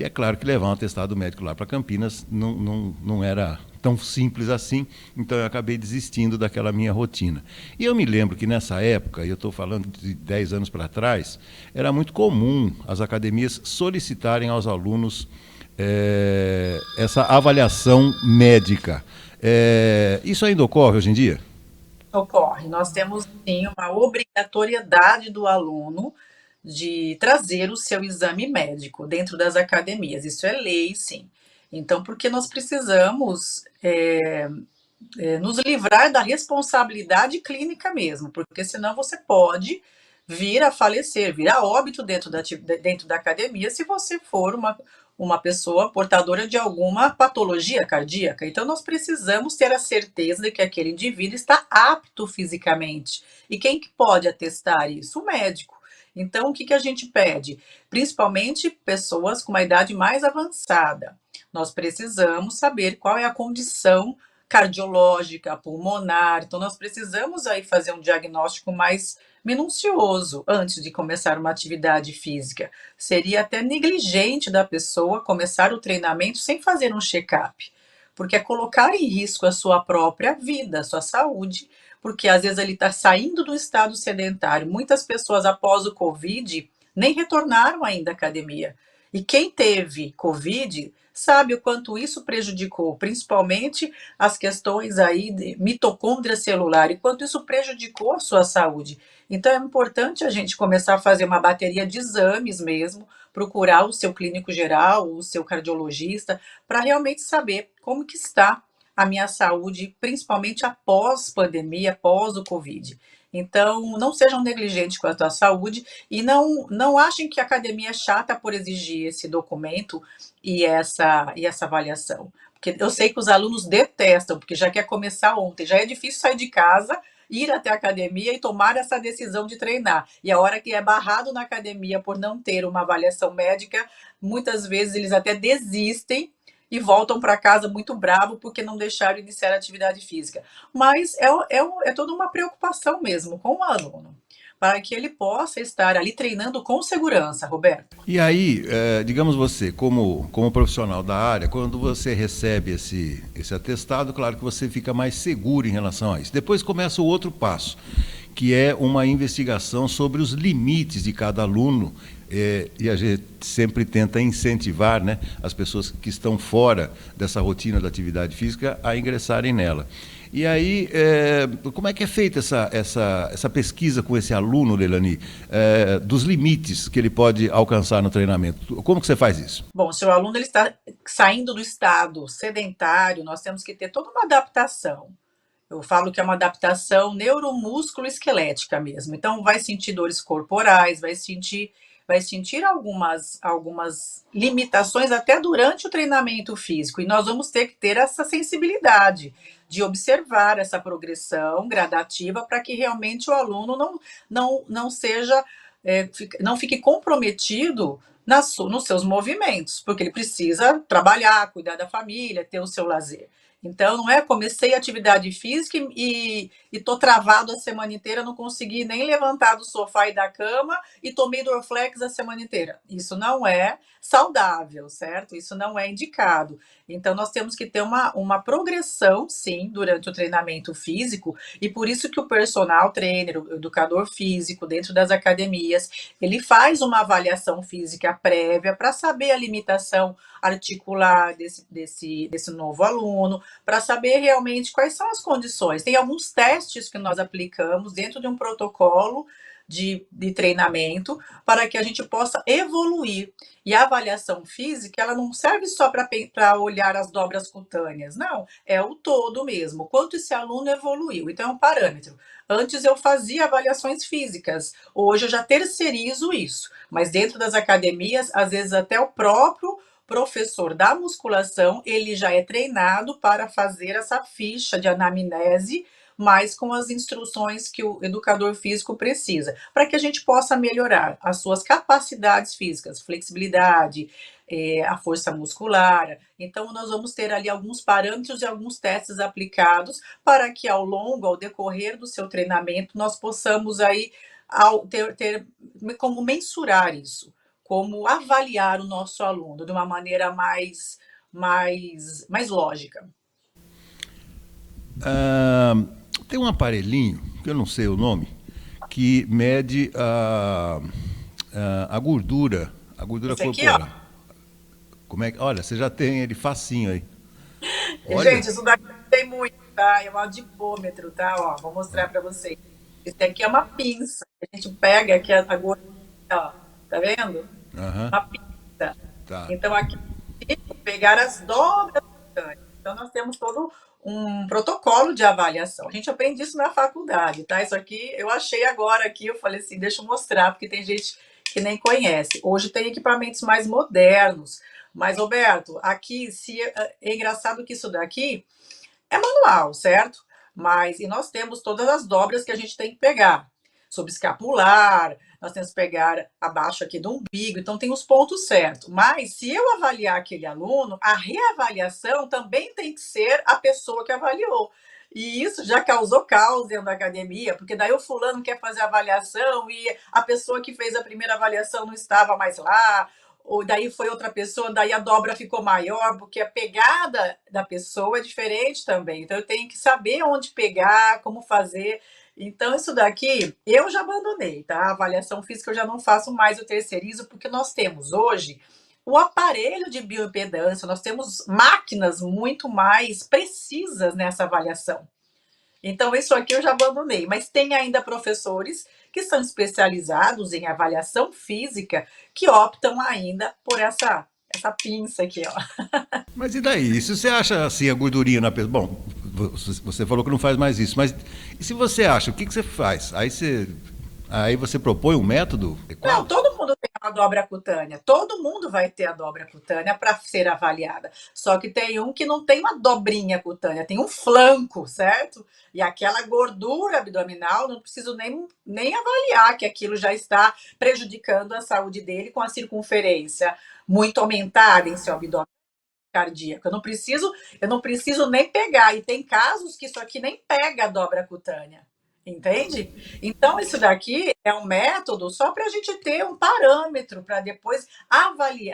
E é claro que levar um atestado médico lá para Campinas não era tão simples assim, então eu acabei desistindo daquela minha rotina. E eu me lembro que nessa época, e eu estou falando de 10 anos para trás, era muito comum as academias solicitarem aos alunos essa avaliação médica. Isso ainda ocorre hoje em dia? Ocorre. Nós temos, sim, uma obrigatoriedade do aluno de trazer o seu exame médico dentro das academias. Isso é lei, sim. Então, porque nós precisamos nos livrar da responsabilidade clínica mesmo, porque senão você pode vir a falecer, vir a óbito dentro da academia se você for uma pessoa portadora de alguma patologia cardíaca. Então, nós precisamos ter a certeza de que aquele indivíduo está apto fisicamente. E quem que pode atestar isso? O médico. Então, o que, que a gente pede? Principalmente pessoas com uma idade mais avançada. Nós precisamos saber qual é a condição cardiológica, pulmonar. Então, nós precisamos aí fazer um diagnóstico mais minucioso antes de começar uma atividade física. Seria até negligente da pessoa começar o treinamento sem fazer um check-up, porque é colocar em risco a sua própria vida, a sua saúde, porque às vezes ele está saindo do estado sedentário. Muitas pessoas após o Covid nem retornaram ainda à academia. E quem teve Covid sabe o quanto isso prejudicou, principalmente as questões aí de mitocôndria celular, e quanto isso prejudicou a sua saúde. Então é importante a gente começar a fazer uma bateria de exames mesmo, procurar o seu clínico geral, o seu cardiologista, para realmente saber como que está a minha saúde, principalmente após pandemia, após o Covid. Então, não sejam negligentes quanto à saúde e não achem que a academia é chata por exigir esse documento e essa avaliação. Porque eu sei que os alunos detestam, porque já quer começar ontem, já é difícil sair de casa, ir até a academia e tomar essa decisão de treinar. E a hora que é barrado na academia por não ter uma avaliação médica, muitas vezes eles até desistem e voltam para casa muito bravo porque não deixaram iniciar a atividade física. Mas é toda uma preocupação mesmo com o aluno, para que ele possa estar ali treinando com segurança, Roberto. E aí, digamos você, como profissional da área, quando você recebe esse atestado, claro que você fica mais seguro em relação a isso. Depois começa o outro passo, que é uma investigação sobre os limites de cada aluno, e a gente sempre tenta incentivar, né, as pessoas que estão fora dessa rotina da atividade física a ingressarem nela. E aí, como é que é feita essa pesquisa com esse aluno, Leilani, dos limites que ele pode alcançar no treinamento? Como que você faz isso? Bom, se o aluno ele está saindo do estado sedentário, nós temos que ter toda uma adaptação. Eu falo que é uma adaptação neuromúsculo-esquelética mesmo. Então, vai sentir dores corporais, vai sentir algumas limitações até durante o treinamento físico. E nós vamos ter que ter essa sensibilidade de observar essa progressão gradativa para que realmente o aluno não seja, não fique comprometido nos seus movimentos, porque ele precisa trabalhar, cuidar da família, ter o seu lazer. Então, não é comecei a atividade física e tô travado a semana inteira, não consegui nem levantar do sofá e da cama e tomei Dorflex a semana inteira. Isso não é saudável, certo? Isso não é indicado. Então, nós temos que ter uma progressão, sim, durante o treinamento físico, e por isso que o personal trainer, o educador físico, dentro das academias, ele faz uma avaliação física prévia para saber a limitação articular desse novo aluno, para saber realmente quais são as condições. Tem alguns testes que nós aplicamos dentro de um protocolo de treinamento para que a gente possa evoluir. E a avaliação física, ela não serve só para olhar as dobras cutâneas, não, é o todo mesmo, quanto esse aluno evoluiu. Então, é um parâmetro. Antes eu fazia avaliações físicas, hoje eu já terceirizo isso, mas dentro das academias, às vezes até o próprio professor da musculação, ele já é treinado para fazer essa ficha de anamnese, mas com as instruções que o educador físico precisa, para que a gente possa melhorar as suas capacidades físicas, flexibilidade, a força muscular. Então, nós vamos ter ali alguns parâmetros e alguns testes aplicados para que ao decorrer do seu treinamento, nós possamos aí ter como mensurar isso. como avaliar o nosso aluno de uma maneira mais lógica. Ah, tem um aparelhinho, que eu não sei o nome, que mede a gordura Esse aqui, ó. corporal. Como é que, olha, você já tem ele facinho aí. E, Olha. gente, isso daqui tem muito, tá? É um adipômetro, tá? Ó, vou mostrar para vocês. Esse aqui é uma pinça. A gente pega aqui a gordura, ó. Tá vendo? Aham. Uma pinça. Tá. Então, aqui eu vou pegar as dobras cutâneas. Então, nós temos todo um protocolo de avaliação. A gente aprende isso na faculdade, tá? Isso aqui eu achei agora aqui, eu falei assim, deixa eu mostrar, porque tem gente que nem conhece. Hoje tem equipamentos mais modernos. Mas, Roberto, aqui é engraçado que isso daqui é manual, certo? Mas e nós temos todas as dobras que a gente tem que pegar. Subescapular, nós temos que pegar abaixo aqui do umbigo, então tem os pontos certos. Mas se eu avaliar aquele aluno, a reavaliação também tem que ser a pessoa que avaliou. E isso já causou caos dentro da academia, porque daí o fulano quer fazer a avaliação e a pessoa que fez a primeira avaliação não estava mais lá, ou daí foi outra pessoa, daí a dobra ficou maior, porque a pegada da pessoa é diferente também. Então eu tenho que saber onde pegar, como fazer. Então isso daqui eu já abandonei, tá? A avaliação física eu já não faço mais, eu terceirizo, porque nós temos hoje o aparelho de bioimpedância, nós temos máquinas muito mais precisas nessa avaliação. Então, isso aqui eu já abandonei, mas tem ainda professores que são especializados em avaliação física que optam ainda por essa pinça aqui, ó. Mas e daí? E se você acha assim a gordurinha na pessoa? Bom, você falou que não faz mais isso, mas e se você acha, o que você faz? Aí você propõe um método Não, adequado? todo mundo tem uma dobra cutânea, todo mundo vai ter a dobra cutânea para ser avaliada. Só que tem um que não tem uma dobrinha cutânea, tem um flanco, certo? E aquela gordura abdominal, não preciso nem avaliar que aquilo já está prejudicando a saúde dele com a circunferência muito aumentada em seu abdômen cardíaco. Eu não preciso nem pegar. E tem casos que isso aqui nem pega a dobra cutânea. Entende? Então, isso daqui é um método só para a gente ter um parâmetro para depois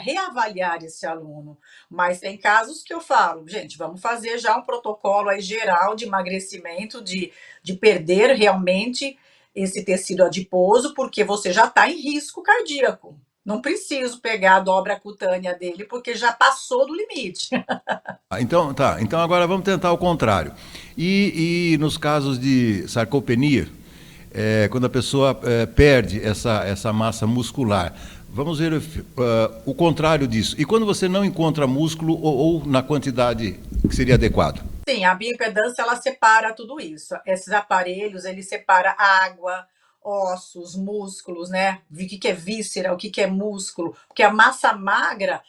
reavaliar esse aluno. Mas tem casos que eu falo, gente, vamos fazer já um protocolo aí geral de emagrecimento, de perder realmente esse tecido adiposo, porque você já está em risco cardíaco. Não preciso pegar a dobra cutânea dele, porque já passou do limite. Então, tá. Então agora vamos tentar o contrário. E nos casos de sarcopenia, quando a pessoa perde essa massa muscular, vamos ver o contrário disso. E quando você não encontra músculo ou na quantidade que seria adequado? Sim, a bioimpedância ela separa tudo isso. Esses aparelhos, ele separa água, ossos, músculos, né? O que é víscera, o que é músculo, porque a massa magra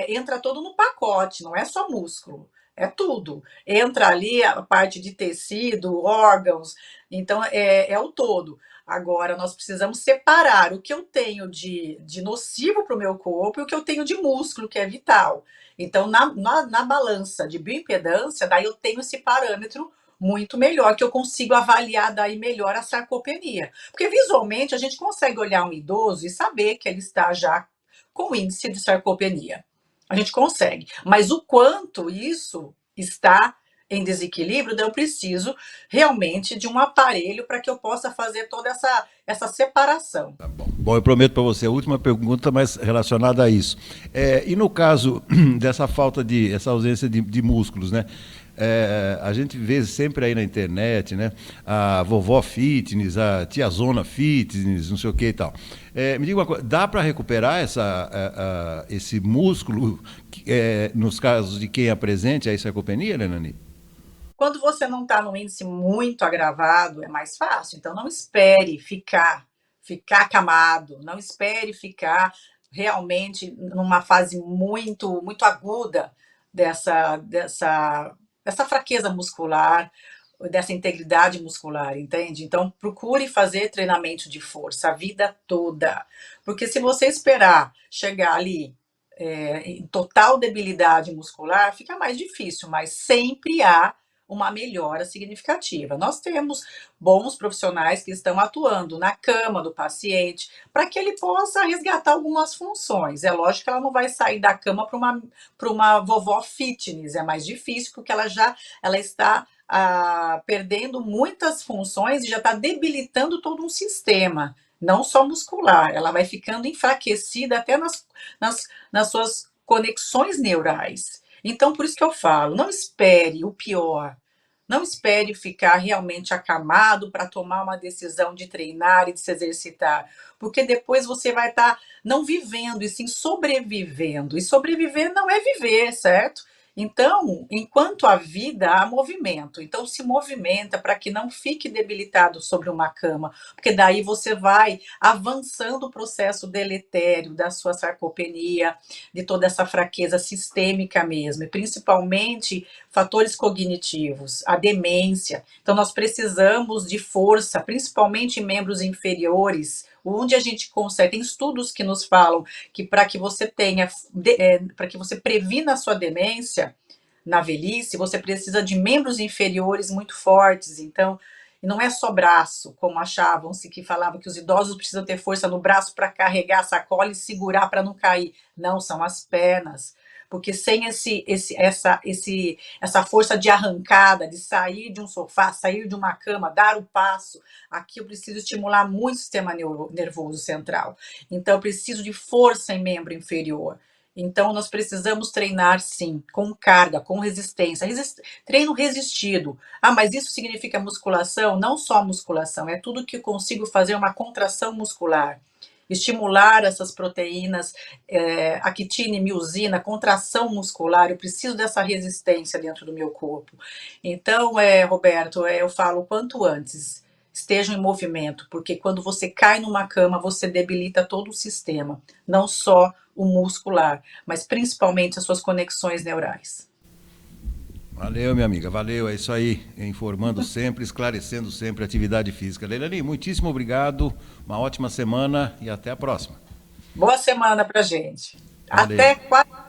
entra todo no pacote, não é só músculo, é tudo. Entra ali a parte de tecido, órgãos, então é o todo. Agora, nós precisamos separar o que eu tenho de nocivo para o meu corpo e o que eu tenho de músculo, que é vital. Então, na balança de bioimpedância, daí eu tenho esse parâmetro muito melhor, que eu consigo avaliar daí melhor a sarcopenia. Porque visualmente a gente consegue olhar um idoso e saber que ele está já com índice de sarcopenia. A gente consegue. Mas o quanto isso está em desequilíbrio, daí eu preciso realmente de um aparelho para que eu possa fazer toda essa separação. Tá bom. Bom, eu prometo para você a última pergunta, mas relacionada a isso. E no caso dessa essa ausência de músculos, né? A gente vê sempre aí na internet, né? A vovó fitness, a tiazona fitness, não sei o que e tal. Me diga uma coisa, dá para recuperar esse músculo nos casos de quem apresente a sarcopenia, Lenani? Quando você não está num índice muito agravado, é mais fácil. Então, não espere ficar acamado, não espere ficar realmente numa fase muito, muito aguda dessa fraqueza muscular, dessa integridade muscular, entende? Então, procure fazer treinamento de força a vida toda. Porque se você esperar chegar ali em total debilidade muscular, fica mais difícil, mas sempre há uma melhora significativa. Nós temos bons profissionais que estão atuando na cama do paciente para que ele possa resgatar algumas funções. É lógico que ela não vai sair da cama para uma vovó fitness, é mais difícil porque ela está perdendo muitas funções e já está debilitando todo um sistema, não só muscular, ela vai ficando enfraquecida até nas suas conexões neurais. Então, por isso que eu falo, não espere o pior, não espere ficar realmente acamado para tomar uma decisão de treinar e de se exercitar, porque depois você vai estar não vivendo, e sim sobrevivendo. E sobreviver não é viver, certo? Então, enquanto há vida, há movimento. Então, se movimenta para que não fique debilitado sobre uma cama, porque daí você vai avançando o processo deletério da sua sarcopenia, de toda essa fraqueza sistêmica mesmo, e principalmente fatores cognitivos, a demência. Então, nós precisamos de força, principalmente em membros inferiores, onde a gente consegue. Tem estudos que nos falam que para que você para que você previna a sua demência na velhice, você precisa de membros inferiores muito fortes. Então, e não é só braço, como achavam-se que falavam que os idosos precisam ter força no braço para carregar a sacola e segurar para não cair. Não, são as pernas. Porque sem essa força de arrancada, de sair de um sofá, sair de uma cama, dar o passo, aqui eu preciso estimular muito o sistema nervoso central. Então, eu preciso de força em membro inferior. Então, nós precisamos treinar, sim, com carga, com resistência. Treino resistido. Ah, mas isso significa musculação? Não só musculação, é tudo que eu consigo fazer uma contração muscular. Estimular essas proteínas, actina e miosina, contração muscular, eu preciso dessa resistência dentro do meu corpo. Então, Roberto, eu falo quanto antes, estejam em movimento, porque quando você cai numa cama, você debilita todo o sistema, não só o muscular, mas principalmente as suas conexões neurais. Valeu, minha amiga, valeu, é isso aí. Informando sempre, esclarecendo sempre a atividade física. Leilani, muitíssimo obrigado, uma ótima semana e até a próxima. Boa semana pra gente. Valeu. Até quarta.